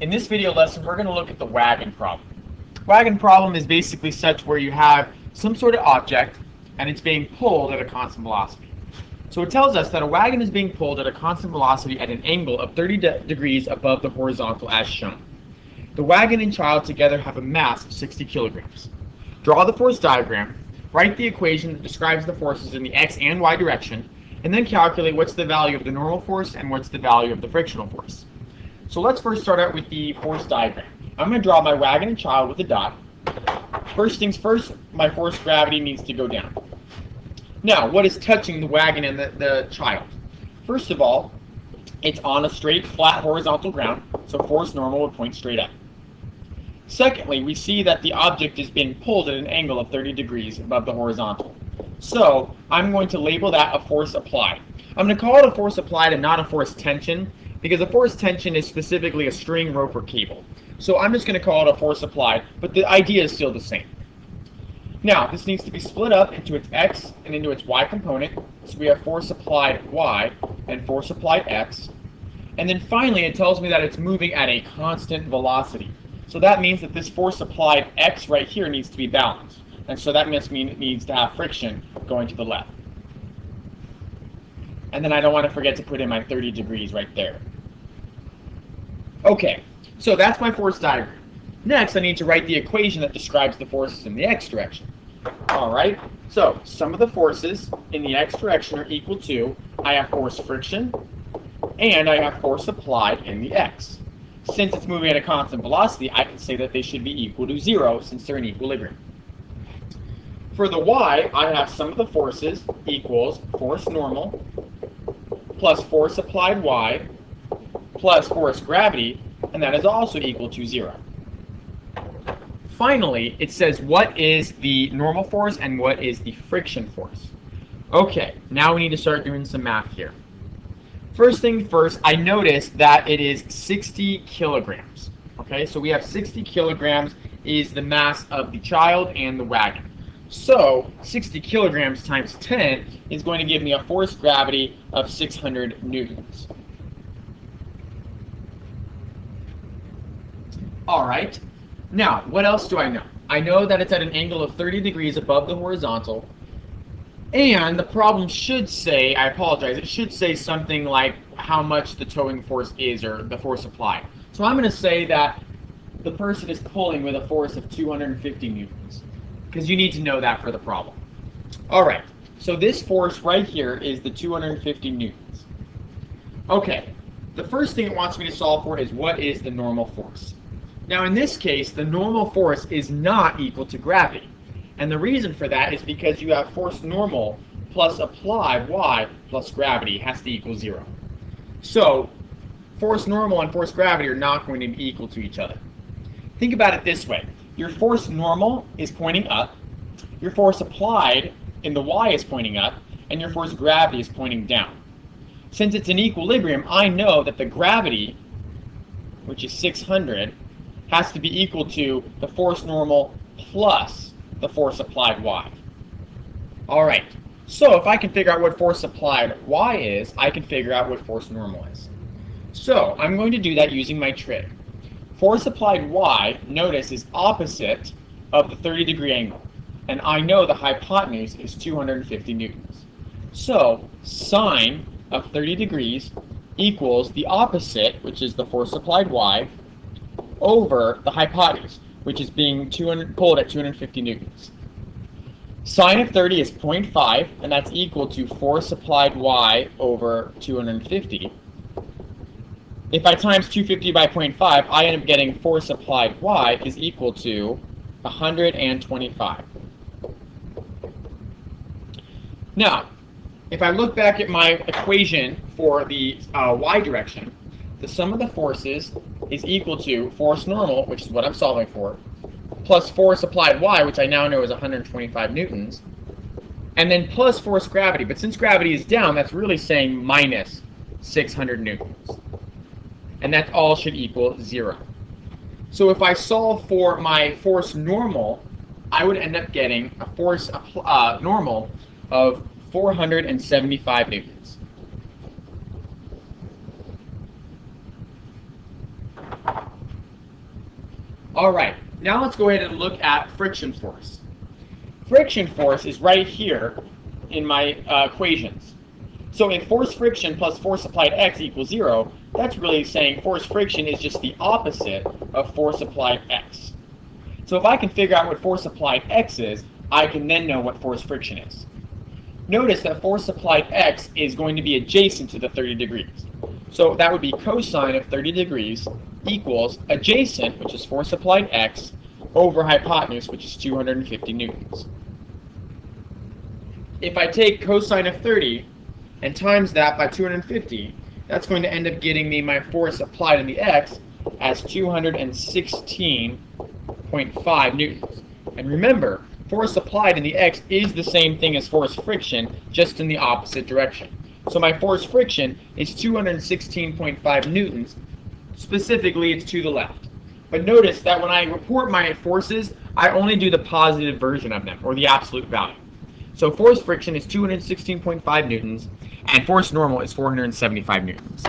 In this video lesson, we're going to look at the wagon problem. Wagon problem is basically such where you have some sort of object and it's being pulled at a constant velocity. So it tells us that a wagon is being pulled at a constant velocity at an angle of 30 degrees above the horizontal as shown. The wagon and child together have a mass of 60 kilograms. Draw the force diagram, write the equation that describes the forces in the x and y direction, and then calculate what's the value of the normal force and what's the value of the frictional force. So let's first start out with the force diagram. I'm going to draw my wagon and child with a dot. First things first, my force gravity needs to go down. Now, what is touching the wagon and the child? First of all, it's on a straight, flat, horizontal ground, so force normal would point straight up. Secondly, we see that the object is being pulled at an angle of 30 degrees above the horizontal. So I'm going to label that a force applied. I'm going to call it a force applied and not a force tension, because a force tension is specifically a string, rope, or cable. So I'm just going to call it a force applied, but the idea is still the same. Now, this needs to be split up into its x and into its y component. So we have force applied y and force applied x. And then finally, it tells me that it's moving at a constant velocity. So that means that this force applied x right here needs to be balanced. And so that must mean it needs to have friction going to the left. And then I don't want to forget to put in my 30 degrees right there. Okay, so that's my force diagram. Next, I need to write the equation that describes the forces in the x direction. Alright, so sum of the forces in the x direction are equal to, I have force friction, and I have force applied in the x. Since it's moving at a constant velocity, I can say that they should be equal to 0 since they're in equilibrium. For the y, I have sum of the forces equals force normal plus force applied y plus force gravity, and that is also equal to 0. Finally, it says what is the normal force and what is the friction force. Okay, now we need to start doing some math here. First thing first, I noticed that it is 60 kilograms. Okay, so we have 60 kilograms is the mass of the child and the wagon. So 60 kilograms times 10 is going to give me a force gravity of 600 newtons. All right, now what else do I know? I know that it's at an angle of 30 degrees above the horizontal, and the problem should say, I apologize, it should say something like how much the towing force is or the force applied. So I'm going to say that the person is pulling with a force of 250 newtons, because you need to know that for the problem. All right, so this force right here is the 250 newtons. Okay, the first thing it wants me to solve for is what is the normal force. Now in this case, the normal force is not equal to gravity. And the reason for that is because you have force normal plus applied y plus gravity has to equal 0. So force normal and force gravity are not going to be equal to each other. Think about it this way. Your force normal is pointing up, your force applied in the y is pointing up, and your force gravity is pointing down. Since it's in equilibrium, I know that the gravity, which is 600, has to be equal to the force normal plus the force applied y. Alright, so if I can figure out what force applied y is, I can figure out what force normal is. So I'm going to do that using my trig. Force applied y, notice, is opposite of the 30-degree angle, and I know the hypotenuse is 250 newtons. So sine of 30 degrees equals the opposite, which is the force applied y, over the hypotenuse, which is being pulled at 250 newtons. Sine of 30 is 0.5, and that's equal to force applied y over 250. If I times 250 by 0.5, I end up getting force applied y is equal to 125. Now, if I look back at my equation for the y direction, the sum of the forces is equal to force normal, which is what I'm solving for, plus force applied y, which I now know is 125 newtons, and then plus force gravity. But since gravity is down, that's really saying minus 600 newtons. And that all should equal 0. So if I solve for my force normal, I would end up getting a force normal of 475 newtons. All right, now let's go ahead and look at friction force. Friction force is right here in my equations. So if force friction plus force applied x equals 0, that's really saying force friction is just the opposite of force applied x. So if I can figure out what force applied x is, I can then know what force friction is. Notice that force applied x is going to be adjacent to the 30 degrees. So that would be cosine of 30 degrees equals adjacent, which is force applied x, over hypotenuse, which is 250 newtons. If I take cosine of 30 and times that by 250, that's going to end up getting me my force applied in the x as 216.5 newtons. And remember, force applied in the x is the same thing as force friction, just in the opposite direction. So my force friction is 216.5 newtons. Specifically, it's to the left. But notice that when I report my forces, I only do the positive version of them, or the absolute value. So force friction is 216.5 newtons, and force normal is 475 newtons.